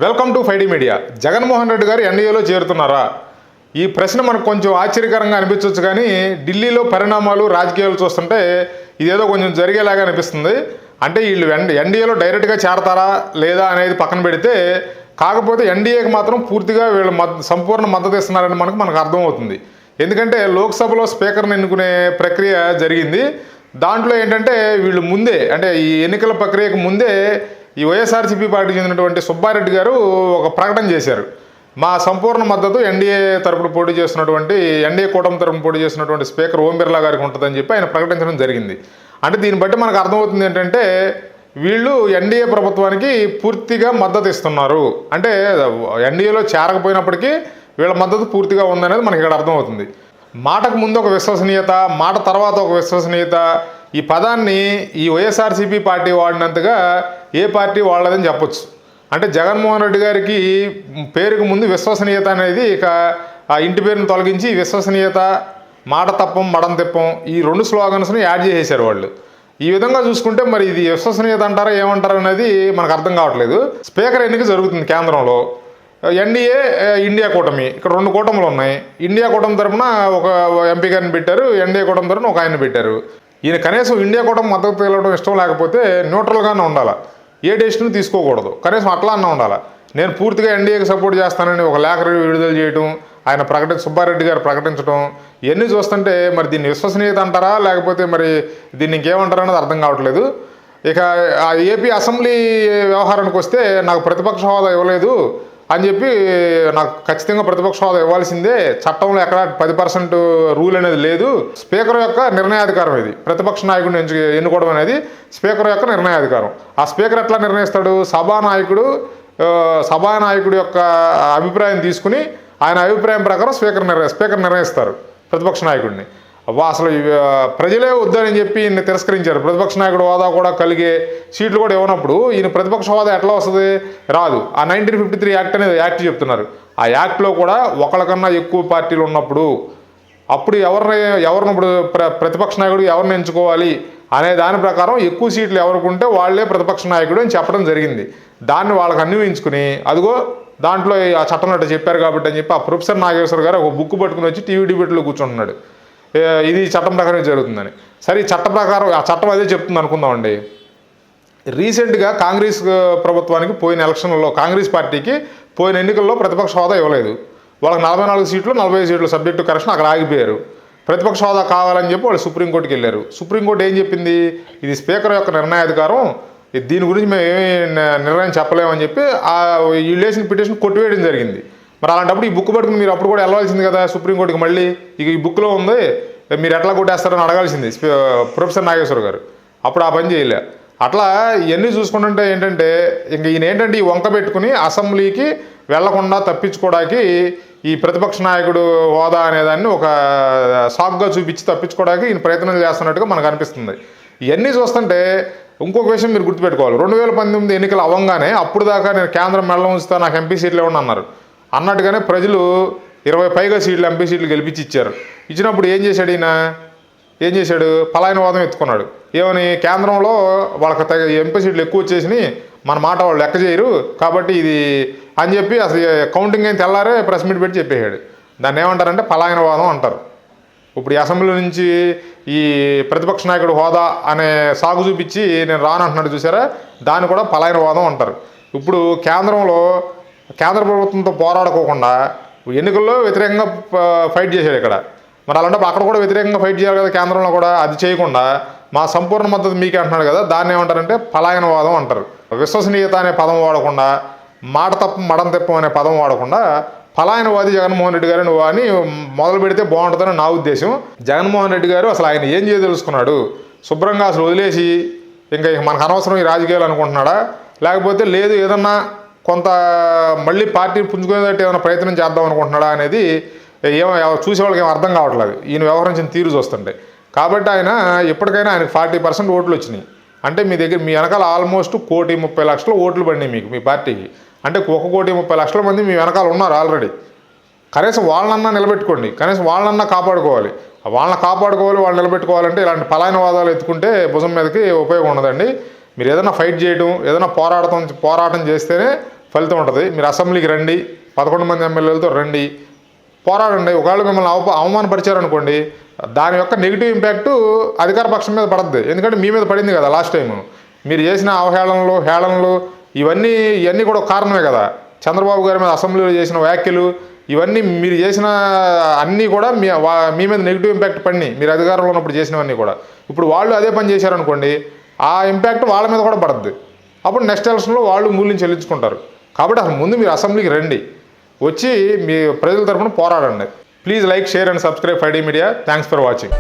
Welcome to five D media. Jaganmohan Reddy గారు ఎన్డీఏలో చేరుతున్నారా? ఈ ప్రశ్న మనకు కొంచెం ఆశ్చర్యకరంగా అనిపించవచ్చు, కానీ ఢిల్లీలో పరిణామాలు రాజకీయాలు చూస్తుంటే ఇదేదో కొంచెం జరిగేలాగా అనిపిస్తుంది. అంటే వీళ్ళు ఎన్డీఏలో డైరెక్ట్గా చేరతారా లేదా అనేది పక్కన పెడితే, కాకపోతే ఎన్డీఏకి మాత్రం పూర్తిగా వీళ్ళు సంపూర్ణ మద్దతు ఇస్తున్నారని మనకు అర్థమవుతుంది. ఎందుకంటే లోక్సభలో స్పీకర్ని ఎన్నుకునే ప్రక్రియ జరిగింది. దాంట్లో ఏంటంటే వీళ్ళు ముందే, అంటే ఈ ఎన్నికల ప్రక్రియకు ముందే ఈ వైఎస్ఆర్సీపీ పార్టీకి చెందినటువంటి సుబ్బారెడ్డి గారు ఒక ప్రకటన చేశారు. మా సంపూర్ణ మద్దతు ఎన్డీఏ తరపున పోటీ చేస్తున్నటువంటి ఎన్డీఏ కూటమి తరపున పోటీ చేస్తున్నటువంటి స్పీకర్ ఓం బిర్లా గారికి ఉంటుందని చెప్పి ఆయన ప్రకటించడం జరిగింది. అంటే దీన్ని బట్టి మనకు అర్థమవుతుంది ఏంటంటే వీళ్ళు ఎన్డీఏ ప్రభుత్వానికి పూర్తిగా మద్దతు ఇస్తున్నారు. అంటే ఎన్డీఏలో చేరకపోయినప్పటికీ వీళ్ళ మద్దతు పూర్తిగా ఉందనేది మనకి ఇక్కడ అర్థమవుతుంది. మాటకు ముందు ఒక విశ్వసనీయత, మాట తర్వాత ఒక విశ్వసనీయత, ఈ పదాన్ని ఈ వైఎస్ఆర్సీపీ పార్టీ వాడినంతగా ఏ పార్టీ వాడలేదని చెప్పొచ్చు. అంటే జగన్మోహన్ రెడ్డి గారికి పేరుకు ముందు విశ్వసనీయత అనేది ఇక ఆ ఇంటి పేరును తొలగించి విశ్వసనీయత, మాట తప్పం మడం తిప్పం, ఈ రెండు స్లోగన్స్ని యాడ్ చేసేసారు వాళ్ళు. ఈ విధంగా చూసుకుంటే మరి ఇది విశ్వసనీయత అంటారా ఏమంటారు అనేది మనకు అర్థం కావట్లేదు. స్పీకర్ ఎన్నిక జరుగుతుంది కేంద్రంలో. ఎన్డీఏ, ఇండియా కూటమి, ఇక్కడ రెండు కూటములు ఉన్నాయి. ఇండియా కూటమి తరఫున ఒక ఎంపీ గారిని పెట్టారు, ఎన్డీఏ కూటమి తరఫున ఒక ఆయన పెట్టారు. ఈయన కనీసం ఇండియా కూటమి మద్దతు తెలవడం ఇష్టం లేకపోతే న్యూట్రల్గానే ఉండాలి, ఏ డెసిషన్ తీసుకోకూడదు, కనీసం అట్లా అన్న ఉండాలి. నేను పూర్తిగా ఎన్డీఏకి సపోర్ట్ చేస్తానని ఒక లేఖ విడుదల చేయడం, ఆయన సుబ్బారెడ్డి గారు ప్రకటించడం, ఇవన్నీ చూస్తుంటే మరి దీన్ని విశ్వసనీయత అంటారా లేకపోతే మరి దీన్ని ఇంకేమంటారా అనేది అర్థం కావట్లేదు. ఇక ఆ ఏపీ అసెంబ్లీ వ్యవహారానికి వస్తే నాకు ప్రతిపక్ష హోదా ఇవ్వలేదు అని చెప్పి, నాకు ఖచ్చితంగా ప్రతిపక్ష హోదా ఇవ్వాల్సిందే, చట్టంలో ఎక్కడ 10% రూల్ అనేది లేదు, స్పీకర్ యొక్క నిర్ణయాధికారం ఇది, ప్రతిపక్ష నాయకుడిని ఎన్నుకోవడం అనేది స్పీకర్ యొక్క నిర్ణయాధికారం. ఆ స్పీకర్ ఎట్లా నిర్ణయిస్తాడు? సభానాయకుడి యొక్క అభిప్రాయం తీసుకుని ఆయన అభిప్రాయం ప్రకారం స్పీకర్ నిర్ణయిస్తారు ప్రతిపక్ష నాయకుడిని. అసలు ప్రజలే వద్దని చెప్పి ఈయన తిరస్కరించారు. ప్రతిపక్ష నాయకుడు హోదా కూడా కలిగే సీట్లు కూడా ఇవ్వనప్పుడు ఈయన ప్రతిపక్ష హోదా ఎట్లా వస్తుంది? రాదు. ఆ 1953 యాక్ట్ అనేది యాక్ట్ చెప్తున్నారు. ఆ యాక్ట్లో కూడా ఒకళ్ళకన్నా ఎక్కువ పార్టీలు ఉన్నప్పుడు అప్పుడు ఎవరిని ఇప్పుడు ప్రతిపక్ష నాయకుడు ఎవరిని ఎంచుకోవాలి అనే దాని ప్రకారం ఎక్కువ సీట్లు ఎవరికి ఉంటే వాళ్ళే ప్రతిపక్ష నాయకుడు అని చెప్పడం జరిగింది. దాన్ని వాళ్ళకి అన్వయించుకుని అదిగో దాంట్లో ఆ చట్టంలో అట్లా చెప్పారు కాబట్టి అని చెప్పి ఆ ప్రొఫెసర్ నాగేశ్వర గారు ఒక బుక్ పట్టుకుని వచ్చి టీవీ డిబేట్లో కూర్చుంటున్నాడు. ఇది చట్టం ప్రకారం జరుగుతుందని. సరే, ఈ చట్ట ప్రకారం ఆ చట్టం అదే చెప్తుంది అనుకుందామండి. రీసెంట్గా కాంగ్రెస్ ప్రభుత్వానికి పోయిన ఎలక్షన్లలో, కాంగ్రెస్ పార్టీకి పోయిన ఎన్నికల్లో ప్రతిపక్ష హోదా ఇవ్వలేదు. వాళ్ళకి 44 సీట్లు 45 సీట్లు సబ్జెక్టు కరెక్షన్ అక్కడ ఆగిపోయారు. ప్రతిపక్ష హోదా కావాలని చెప్పి వాళ్ళు సుప్రీంకోర్టుకి వెళ్ళారు. సుప్రీంకోర్టు ఏం చెప్పింది? ఇది స్పీకర్ యొక్క నిర్ణయాధికారం, దీని గురించి మేము ఏమీ నిర్ణయం చెప్పలేమని చెప్పి వీళ్ళు వేసిన పిటిషన్ కొట్టివేయడం జరిగింది. మరి అలాంటప్పుడు ఈ బుక్ పట్టుకుని మీరు అప్పుడు కూడా వెళ్ళాల్సింది కదా సుప్రీంకోర్టుకి. మళ్ళీ ఇక ఈ బుక్లో ఉంది, మీరు ఎట్లా కొట్టేస్తారని అడగాల్సింది ప్రొఫెసర్ నాగేశ్వర గారు. అప్పుడు ఆ పని చేయలే. అట్లా ఇవన్నీ చూసుకుంటుంటే ఏంటంటే ఇంక ఈయన ఏంటంటే ఈ వంక పెట్టుకుని అసెంబ్లీకి వెళ్లకుండా తప్పించుకోవడానికి ఈ ప్రతిపక్ష నాయకుడు హోదా అనేదాన్ని ఒక సాకుగా చూపించి తప్పించుకోవడానికి ఈయన ప్రయత్నం చేస్తున్నట్టుగా మనకు అనిపిస్తుంది. ఇవన్నీ చూస్తుంటే ఇంకొక విషయం మీరు గుర్తుపెట్టుకోవాలి. 2019 ఎన్నికలు అవ్వగానే అప్పుడు దాకా నేను కేంద్రం మెళ్ళ ఉంచుతా, నాకు ఎంపీ సీట్లు ఇవ్వండి అన్నారు. అన్నట్టుగానే ప్రజలు 20 పైగా సీట్లు ఎంపీ సీట్లు గెలిపించి ఇచ్చారు. ఇచ్చినప్పుడు ఏం చేశాడు? పలాయనవాదం ఎత్తుకున్నాడు. ఏమని? కేంద్రంలో వాళ్ళకి ఎంపీ సీట్లు ఎక్కువ వచ్చేసి మన మాట వాళ్ళు లెక్క చేయరు కాబట్టి ఇది అని చెప్పి అసలు కౌంటింగ్ అయిన తెల్లారే ప్రెస్ మీట్ పెట్టి చెప్పేశాడు. దాన్ని ఏమంటారంటే పలాయనవాదం అంటారు. ఇప్పుడు ఈ అసెంబ్లీ నుంచి ఈ ప్రతిపక్ష నాయకుడు హోదా అనే సాగు చూపించి నేను రానంటున్నాడు చూసారా, దాన్ని కూడా పలాయనవాదం అంటారు. ఇప్పుడు కేంద్ర ప్రభుత్వంతో పోరాడుకోకుండా ఎన్నికల్లో వ్యతిరేకంగా ఫైట్ చేశాడు ఇక్కడ. మరి అలాంటప్పుడు అక్కడ కూడా వ్యతిరేకంగా ఫైట్ చేయాలి కదా కేంద్రంలో కూడా. అది చేయకుండా మా సంపూర్ణ మద్దతు మీకే అంటున్నాడు కదా, దాన్ని ఏమంటారంటే పలాయనవాదం అంటారు. విశ్వసనీయత అనే పదం వాడకుండా, మాట తప్పం మడం తిప్పం అనే పదం వాడకుండా పలాయనవాది జగన్మోహన్ రెడ్డి గారు నువ్వు అని మొదలు పెడితే బాగుంటుందని నా ఉద్దేశం. జగన్మోహన్ రెడ్డి గారు అసలు ఆయన ఏం చేయదలుచుకున్నాడు? శుభ్రంగా అసలు వదిలేసి ఇంకా మనకు అనవసరం ఈ రాజకీయాలు అనుకుంటున్నాడా, లేకపోతే లేదు ఏదన్నా కొంత మళ్ళీ పార్టీ పుంజుకునేటట్టు ఏమైనా ప్రయత్నం చేద్దాం అనుకుంటున్నాడా అనేది చూసేవాళ్ళకి ఏం అర్థం కావట్లేదు ఈయన వ్యవహరించిన తీరు చూస్తుంటే. కాబట్టి ఆయన ఎప్పటికైనా ఆయనకు 40% ఓట్లు వచ్చినాయి. అంటే మీ వెనకాల ఆల్మోస్ట్ 1,30,00,000 ఓట్లు పడినాయి మీకు, మీ పార్టీకి. అంటే 1,30,00,000 మంది మీ వెనకాల ఉన్నారు ఆల్రెడీ. కనీసం వాళ్ళనన్నా నిలబెట్టుకోండి, కనీసం వాళ్ళనన్నా కాపాడుకోవాలి. వాళ్ళు నిలబెట్టుకోవాలంటే ఇలాంటి పలాయనవాదాలు ఎత్తుకుంటే భుజం మీదకి ఉపయోగం ఉండదండి. మీరు ఏదైనా ఫైట్ చేయడం, ఏదైనా పోరాటం చేస్తేనే ఫలితం ఉంటుంది. మీరు అసెంబ్లీకి రండి, 11 మంది ఎమ్మెల్యేలతో రండి, పోరాడండి. ఒకవేళ మిమ్మల్ని అవమానపరిచారనుకోండి, దాని యొక్క నెగిటివ్ ఇంపాక్ట్ అధికార పక్షం మీద పడద్ది. ఎందుకంటే మీ మీద పడింది కదా లాస్ట్ టైం. మీరు చేసిన హేళనలు ఇవన్నీ కూడా ఒక కారణమే కదా. చంద్రబాబు గారి మీద అసెంబ్లీలో చేసిన వ్యాఖ్యలు ఇవన్నీ మీరు చేసిన అన్నీ కూడా మీ మీద నెగిటివ్ ఇంపాక్ట్ పడినాయి. మీరు అధికారంలో ఉన్నప్పుడు చేసినవన్నీ కూడా. ఇప్పుడు వాళ్ళు అదే పని చేశారనుకోండి, ఆ ఇంపాక్ట్ వాళ్ళ మీద కూడా పడుద్ది. అప్పుడు నెక్స్ట్ ఎలక్షన్లో వాళ్ళు మూల్యం చెల్లించుకుంటారు. కాబట్టి అసలు ముందు మీరు అసెంబ్లీకి రండి, వచ్చి మీ ప్రజల తరపున పోరాడండి. Please like, share and subscribe 5D media. Thanks for watching.